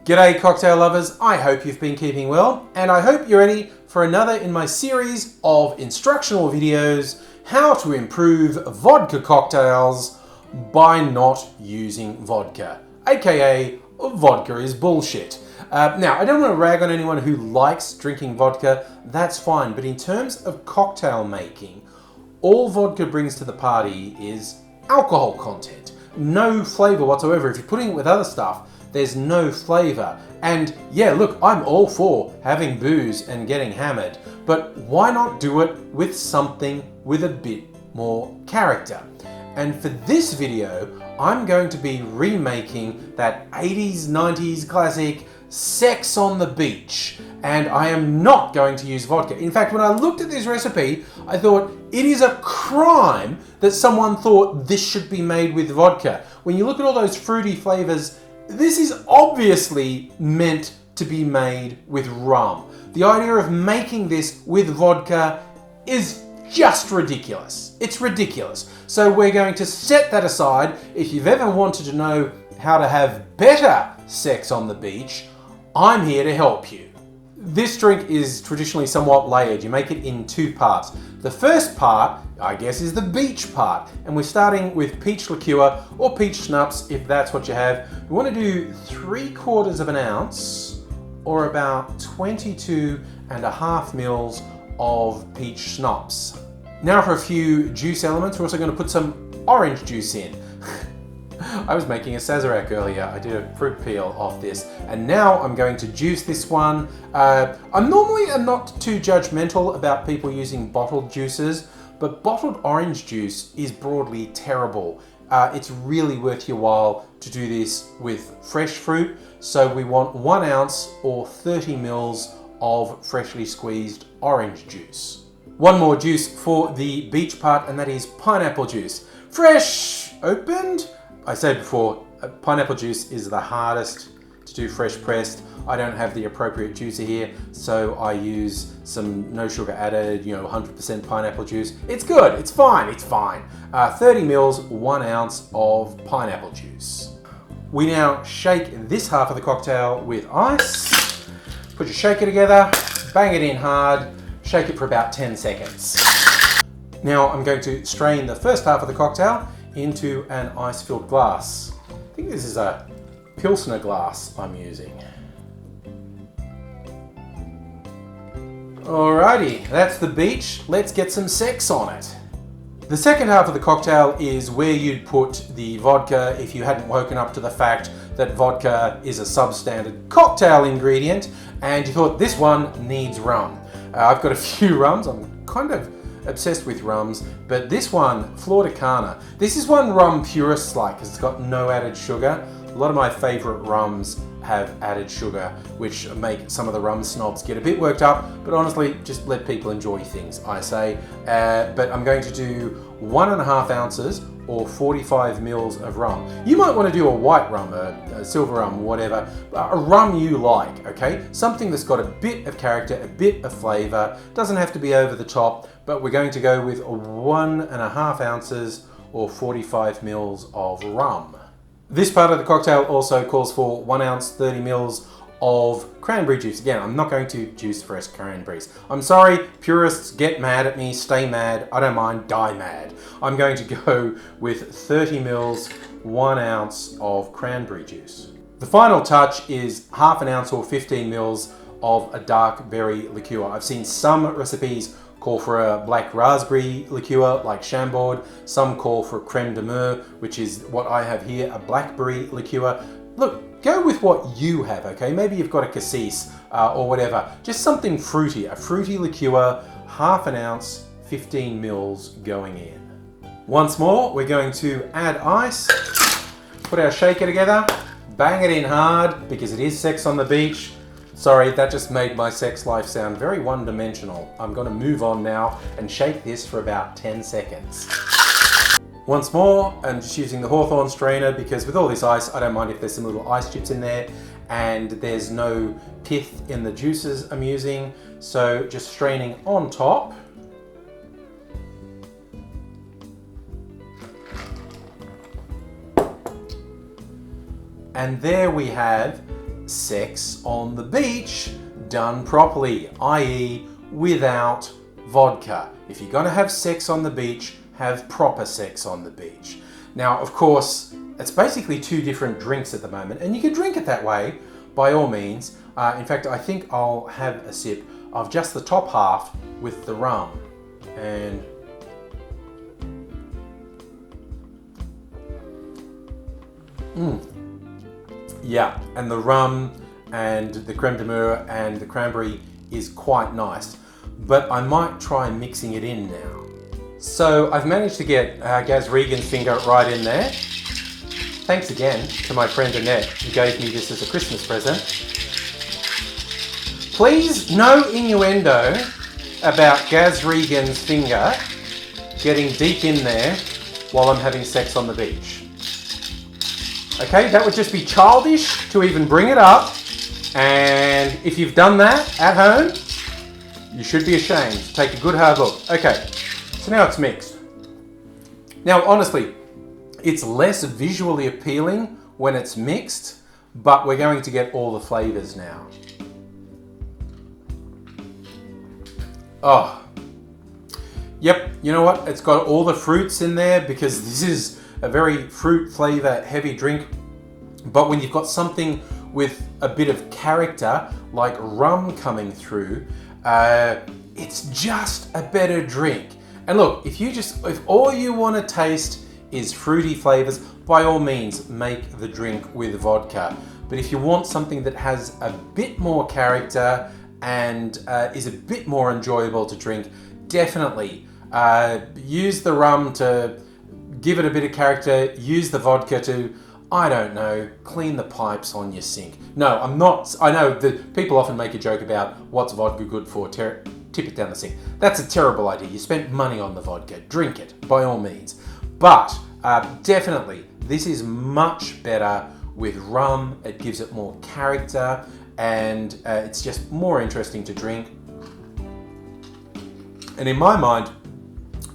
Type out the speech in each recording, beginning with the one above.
G'day cocktail lovers, I hope you've been keeping well, and I hope you're ready for another in my series of instructional videos, how to improve vodka cocktails by not using vodka, aka vodka is bullshit. Now, I don't want to rag on anyone who likes drinking vodka, that's fine, but in terms of cocktail making, all vodka brings to the party is alcohol content, no flavor whatsoever. If you're putting it with other stuff, there's no flavor. And yeah, look, I'm all for having booze and getting hammered, but why not do it with something with a bit more character? And for this video, I'm going to be remaking that 80s, 90s classic Sex on the Beach. And I am not going to use vodka. In fact, when I looked at this recipe, I thought it is a crime that someone thought this should be made with vodka. When you look at all those fruity flavors, this is obviously meant to be made with rum. The idea of making this with vodka is just ridiculous. It's ridiculous. So we're going to set that aside. If you've ever wanted to know how to have better sex on the beach, I'm here to help you. This drink is traditionally somewhat layered. You make it in two parts. The first part, I guess, is the beach part. And we're starting with peach liqueur or peach schnapps, if that's what you have. We want to do 3/4 of an ounce or about 22.5 mils of peach schnapps. Now for a few juice elements. We're also going to put some orange juice in. I was making a Sazerac earlier. I did a fruit peel off this, and now I'm going to juice this one. I'm normally not too judgmental about people using bottled juices, but bottled orange juice is broadly terrible. It's really worth your while to do this with fresh fruit. So we want 1 ounce or 30 mils of freshly squeezed orange juice. One more juice for the beach part, and that is pineapple juice. Fresh opened. I said before, pineapple juice is the hardest to do fresh pressed. I don't have the appropriate juicer here, so I use some no sugar added, 100% pineapple juice. It's good, it's fine, it's fine. 30 mils, 1 ounce of pineapple juice. We now shake this half of the cocktail with ice. Put your shaker together, bang it in hard, shake it for about 10 seconds. Now I'm going to strain the first half of the cocktail into an ice-filled glass. I think this is a Pilsner glass I'm using. Alrighty, that's the beach. Let's get some sex on it. The second half of the cocktail is where you'd put the vodka if you hadn't woken up to the fact that vodka is a substandard cocktail ingredient and you thought this one needs rum. I've got a few rums. I'm kind of obsessed with rums, but this one, Flor de Cana, this is one rum purists like because it's got no added sugar. A lot of my favorite rums have added sugar, which make some of the rum snobs get a bit worked up, but honestly, just let people enjoy things, I say. But I'm going to do 1.5 ounces or 45 mils of rum. You might want to do a white rum, a silver rum, whatever, a rum you like, okay? Something that's got a bit of character, a bit of flavor, doesn't have to be over the top, but we're going to go with 1.5 ounces or 45 mils of rum. This part of the cocktail also calls for 1 ounce, 30 mils of cranberry juice. Again, I'm not going to juice fresh cranberries. I'm sorry, purists, get mad at me, stay mad, I don't mind, die mad. I'm going to go with 30 mils, 1 ounce of cranberry juice. The final touch is 1/2 ounce or 15 mils of a dark berry liqueur. I've seen some recipes call for a black raspberry liqueur like Chambord. Some call for creme de menthe, which is what I have here, a blackberry liqueur. Look, go with what you have, okay? Maybe you've got a cassis or whatever. Just something fruity, a fruity liqueur, 1/2 ounce, 15 mils going in. Once more, we're going to add ice, put our shaker together, bang it in hard because it is sex on the beach. Sorry, that just made my sex life sound very one-dimensional. I'm going to move on now and shake this for about 10 seconds. Once more, I'm just using the Hawthorne strainer because with all this ice, I don't mind if there's some little ice chips in there and there's no pith in the juices I'm using. So just straining on top. And there we have sex on the beach done properly, i.e. without vodka. If you're going to have sex on the beach, have proper sex on the beach. Now, of course, it's basically two different drinks at the moment, and you can drink it that way by all means. In fact, I think I'll have a sip of just the top half with the rum. And yeah, and the rum and the creme de menthe and the cranberry is quite nice, but I might try mixing it in now. So I've managed to get Gaz Regan's finger right in there. Thanks again to my friend Annette, who gave me this as a Christmas present. Please, no innuendo about Gaz Regan's finger getting deep in there while I'm having sex on the beach. Okay, that would just be childish to even bring it up. And if you've done that at home, you should be ashamed. Take a good hard look. Okay, so now it's mixed. Now, honestly, it's less visually appealing when it's mixed, but we're going to get all the flavors now. Oh, yep, you know what? It's got all the fruits in there because this is a very fruit flavor heavy drink. But when you've got something with a bit of character, like rum coming through, it's just a better drink. And look, if all you want to taste is fruity flavors, by all means, make the drink with vodka. But if you want something that has a bit more character and is a bit more enjoyable to drink, definitely use the rum to give it a bit of character, use the vodka to, I don't know, clean the pipes on your sink. No, I'm not. I know that people often make a joke about what's vodka good for, tip it down the sink. That's a terrible idea. You spent money on the vodka. Drink it, by all means. But definitely, this is much better with rum. It gives it more character and it's just more interesting to drink. And in my mind,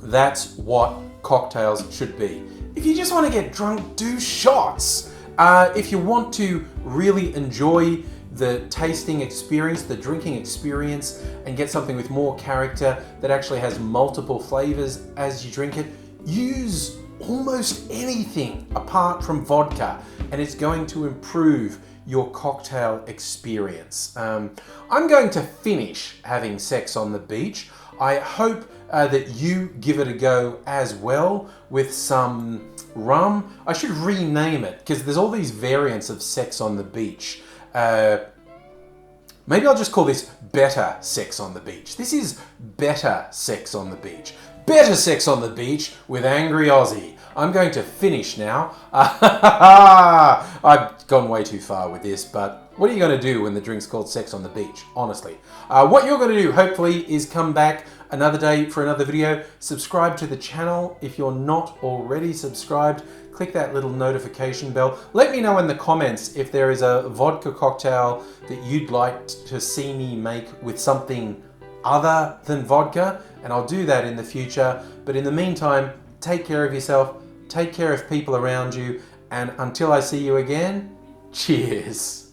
that's what cocktails should be. If you just want to get drunk, do shots. If you want to really enjoy the tasting experience, the drinking experience, and get something with more character that actually has multiple flavors as you drink it, use almost anything apart from vodka, and it's going to improve your cocktail experience. I'm going to finish having sex on the beach. I hope that you give it a go as well with some rum. I should rename it because there's all these variants of sex on the beach. Maybe I'll just call this Better Sex on the Beach. This is Better Sex on the Beach. Better Sex on the Beach with Angry Aussie. I'm going to finish now. I've gone way too far with this, but what are you going to do when the drink's called Sex on the Beach? Honestly. What you're going to do, hopefully, is come back another day for another video. Subscribe to the channel if you're not already subscribed. Click that little notification bell. Let me know in the comments if there is a vodka cocktail that you'd like to see me make with something other than vodka, and I'll do that in the future. But in the meantime, take care of yourself, take care of people around you, and until I see you again, cheers.